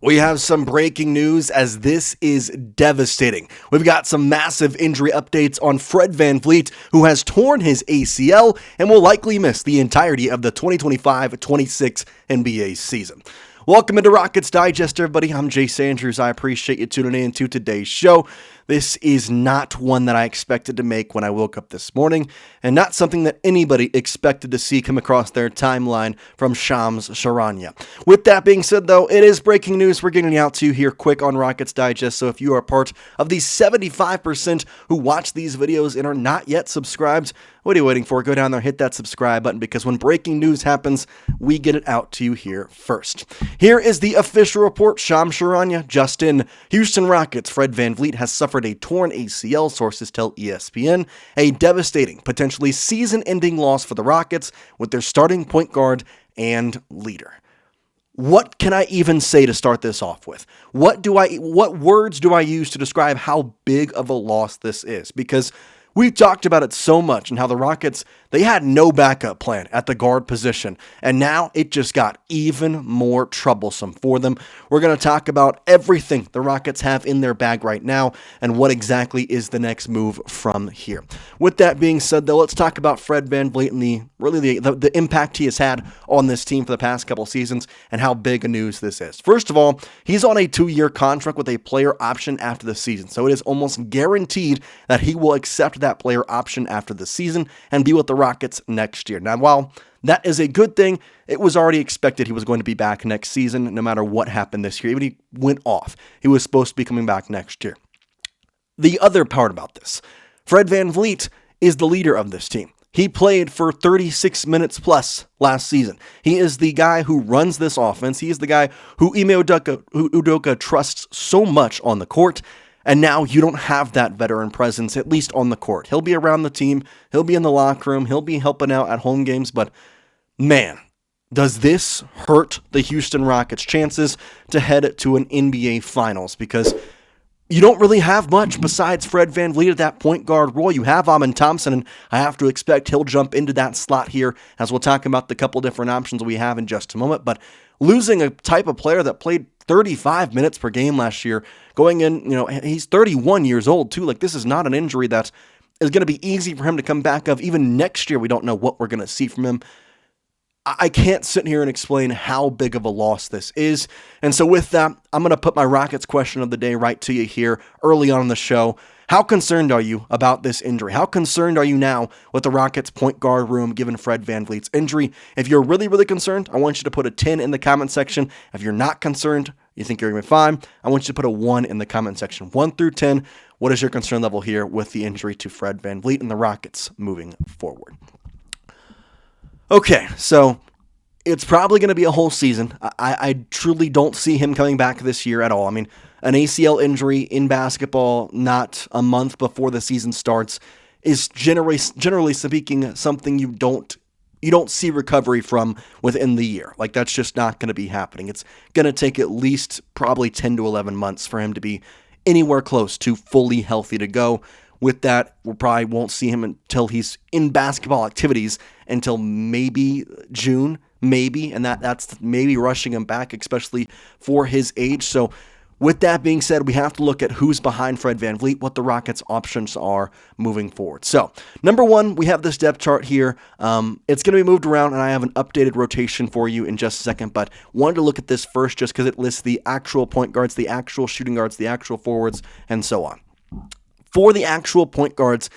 We have some breaking news as this is devastating. We've got some massive injury updates on Fred VanVleet, who has torn his ACL and will likely miss the entirety of the 2025-26 NBA season. Welcome into Rockets Digest, everybody. I'm Jace Andrews. I appreciate you tuning in to today's show. This is not one that I expected to make when I woke up this morning, and not something that anybody expected to see come across their timeline from Shams Charania. With that being said, though, it is breaking news we're getting out to you here quick on Rockets Digest, so if you are part of the 75% who watch these videos and are not yet subscribed, what are you waiting for? Go down there, hit that subscribe button, because when breaking news happens, we get it out to you here first. Here is the official report. Shams Charania, just in. Houston Rockets, Fred VanVleet has suffered a torn ACL, sources tell ESPN, a devastating, potentially season-ending loss for the Rockets with their starting point guard and leader. What can I even say to start this off with? What words do I use to describe how big of a loss this is? Because we've talked about it so much and how the Rockets, they had no backup plan at the guard position, and now it just got even more troublesome for them. We're going to talk about everything the Rockets have in their bag right now and what exactly is the next move from here. With that being said, though, let's talk about Fred VanVleet and the impact he has had on this team for the past couple seasons and how big a news this is. First of all, he's on a 2-year contract with a player option after the season, so it is almost guaranteed that he will accept that player option after the season and be with the Rockets next year. Now, while that is a good thing, it was already expected he was going to be back next season no matter what happened this year. Even he went off, he was supposed to be coming back next year. The other part about this, Fred VanVleet is the leader of this team. He played for 36 minutes plus last season. He is the guy who runs this offense. He is the guy who Udoka trusts so much on the court. And now you don't have that veteran presence, at least on the court. He'll be around the team. He'll be in the locker room. He'll be helping out at home games. But man, does this hurt the Houston Rockets' chances to head to an NBA Finals? Because you don't really have much besides Fred VanVleet at that point guard role. You have Amen Thompson, and I have to expect he'll jump into that slot here, as we'll talk about the couple different options we have in just a moment. But losing a type of player that played 35 minutes per game last year, going in, he's 31 years old too. Like, this is not an injury that is going to be easy for him to come back of. Even next year, we don't know what we're going to see from him. I can't sit here and explain how big of a loss this is. And so with that, I'm going to put my Rockets question of the day right to you here early on in the show. How concerned are you about this injury? How concerned are you now with the Rockets point guard room given Fred VanVleet's injury? If you're really, really concerned, I want you to put a 10 in the comment section. If you're not concerned, you think you're going to be fine, I want you to put a 1 in the comment section. 1 through 10, what is your concern level here with the injury to Fred VanVleet and the Rockets moving forward? Okay, so it's probably going to be a whole season. I truly don't see him coming back this year at all. I mean, an ACL injury in basketball not a month before the season starts is generally speaking something you don't see recovery from within the year. Like, that's just not going to be happening. It's going to take at least probably 10 to 11 months for him to be anywhere close to fully healthy to go. With that, we probably won't see him until he's in basketball activities until maybe June, and that's maybe rushing him back, especially for his age. So with that being said, we have to look at who's behind Fred VanVleet, what the Rockets' options are moving forward. So, number one, we have this depth chart here. It's going to be moved around, and I have an updated rotation for you in just a second, but wanted to look at this first just because it lists the actual point guards, the actual shooting guards, the actual forwards, and so on. For the actual point guards,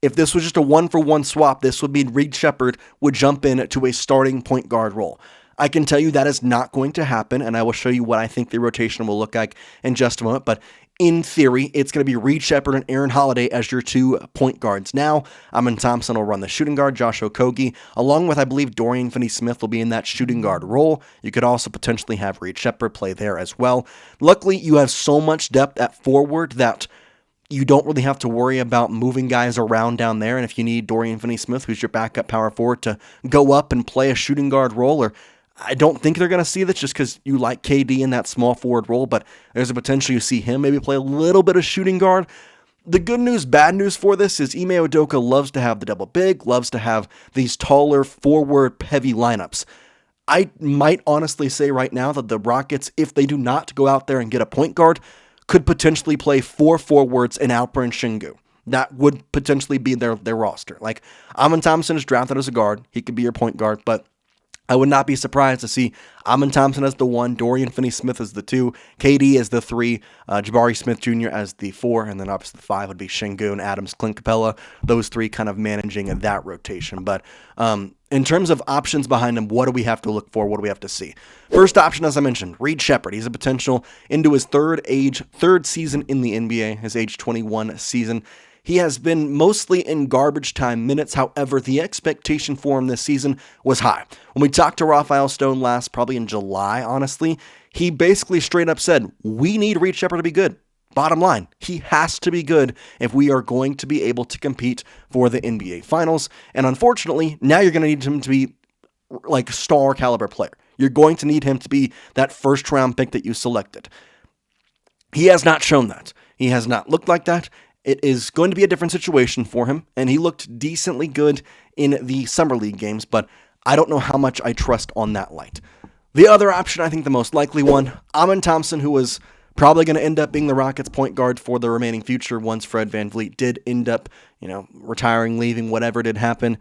if this was just a one-for-one swap, this would mean Reed Sheppard would jump in to a starting point guard role. I can tell you that is not going to happen, and I will show you what I think the rotation will look like in just a moment, but in theory, it's going to be Reed Sheppard and Aaron Holiday as your 2 point guards. Now, Amen Thompson will run the shooting guard, Josh Okogie, along with, I believe, Dorian Finney-Smith will be in that shooting guard role. You could also potentially have Reed Sheppard play there as well. Luckily, you have so much depth at forward that you don't really have to worry about moving guys around down there, and if you need Dorian Finney-Smith, who's your backup power forward, to go up and play a shooting guard role, or I don't think they're going to see this just because you like KD in that small forward role, but there's a potential you see him maybe play a little bit of shooting guard. The good news, bad news for this is Ime Udoka loves to have the double big, loves to have these taller, forward-heavy lineups. I might honestly say right now that the Rockets, if they do not go out there and get a point guard, could potentially play 4 forwards in Alperen Şengün. That would potentially be their roster. Like, Amen Thompson is drafted as a guard. He could be your point guard, but I would not be surprised to see Amen Thompson as the 1, Dorian Finney-Smith as the 2, KD as the 3, Jabari Smith Jr. as the 4, and then obviously the 5 would be Şengün, Adams, Clint Capella. Those 3 kind of managing that rotation. But in terms of options behind him, what do we have to look for? What do we have to see? First option, as I mentioned, Reed Sheppard. He's a potential into his third season in the NBA, his age 21 season. He has been mostly in garbage time minutes. However, the expectation for him this season was high. When we talked to Rafael Stone last, probably in July, honestly, he basically straight up said, we need Reed Sheppard to be good. Bottom line, he has to be good if we are going to be able to compete for the NBA Finals. And unfortunately, now you're going to need him to be like a star caliber player. You're going to need him to be that first round pick that you selected. He has not shown that. He has not looked like that. It is going to be a different situation for him, and he looked decently good in the Summer League games, but I don't know how much I trust on that light. The other option, I think the most likely one, Amen Thompson, who was probably going to end up being the Rockets' point guard for the remaining future once Fred VanVleet did end up, retiring, leaving, whatever did happen.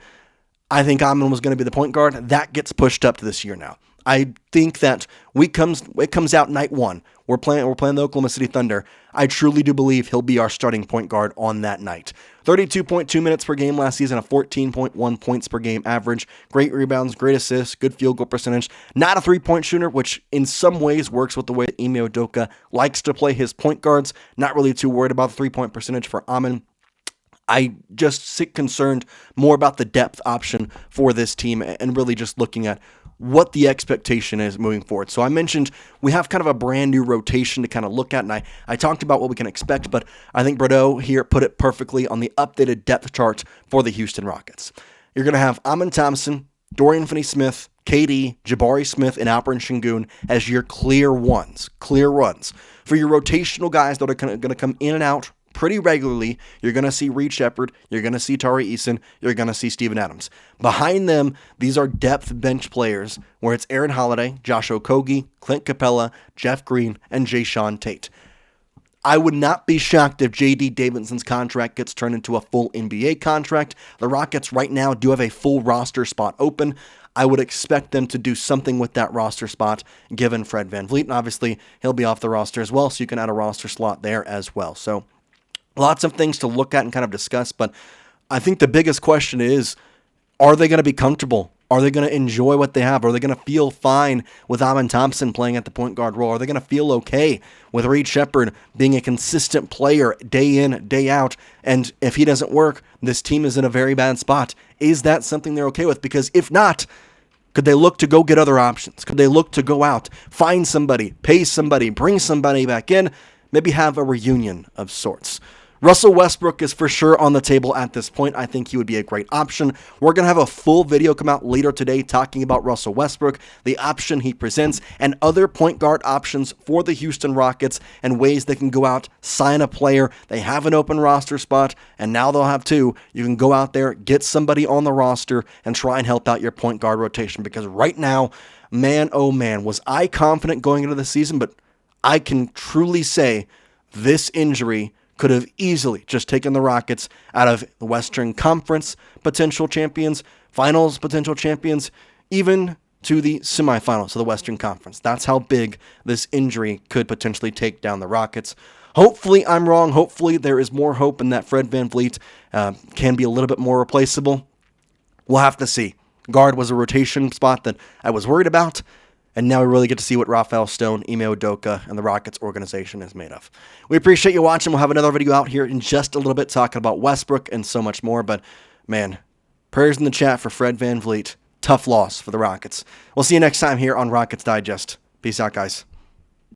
I think Amen was going to be the point guard. That gets pushed up to this year now. I think that it comes out night 1. We're playing the Oklahoma City Thunder. I truly do believe he'll be our starting point guard on that night. 32.2 minutes per game last season, a 14.1 points per game average, great rebounds, great assists, good field goal percentage. Not a three-point shooter, which in some ways works with the way that Ime Udoka likes to play his point guards. Not really too worried about the three-point percentage for Amen. I just sit concerned more about the depth option for this team and really just looking at what the expectation is moving forward. So I mentioned we have kind of a brand new rotation to kind of look at, and I talked about what we can expect, but I think Bordeaux here put it perfectly on the updated depth chart for the Houston Rockets. You're going to have Amen Thompson, Dorian Finney-Smith, KD, Jabari Smith, and Alperen Şengün as your clear runs. For your rotational guys that are going to come in and out pretty regularly, you're going to see Reed Sheppard, you're going to see Tari Eason, you're going to see Steven Adams. Behind them, these are depth bench players where it's Aaron Holiday, Josh Okogie, Clint Capella, Jeff Green, and Jason Tate. I would not be shocked if J.D. Davidson's contract gets turned into a full NBA contract. The Rockets right now do have a full roster spot open. I would expect them to do something with that roster spot given Fred VanVleet, and obviously he'll be off the roster as well, so you can add a roster slot there as well. So lots of things to look at and kind of discuss, but I think the biggest question is, are they going to be comfortable? Are they going to enjoy what they have? Are they going to feel fine with Amen Thompson playing at the point guard role? Are they going to feel okay with Reed Sheppard being a consistent player day in, day out? And if he doesn't work, this team is in a very bad spot. Is that something they're okay with? Because if not, could they look to go get other options? Could they look to go out, find somebody, pay somebody, bring somebody back in, maybe have a reunion of sorts? Russell Westbrook is for sure on the table at this point. I think he would be a great option. We're going to have a full video come out later today talking about Russell Westbrook, the option he presents, and other point guard options for the Houston Rockets and ways they can go out, sign a player. They have an open roster spot, and now they'll have two. You can go out there, get somebody on the roster, and try and help out your point guard rotation, because right now, man, oh man, was I confident going into the season, but I can truly say this injury could have easily just taken the Rockets out of the Western Conference potential champions, finals potential champions, even to the semifinals of the Western Conference. That's how big this injury could potentially take down the Rockets. Hopefully I'm wrong. Hopefully there is more hope in that Fred VanVleet can be a little bit more replaceable. We'll have to see. Guard was a rotation spot that I was worried about. And now we really get to see what Rafael Stone, Ime Udoka, and the Rockets organization is made of. We appreciate you watching. We'll have another video out here in just a little bit talking about Westbrook and so much more. But, man, prayers in the chat for Fred VanVleet. Tough loss for the Rockets. We'll see you next time here on Rockets Digest. Peace out, guys.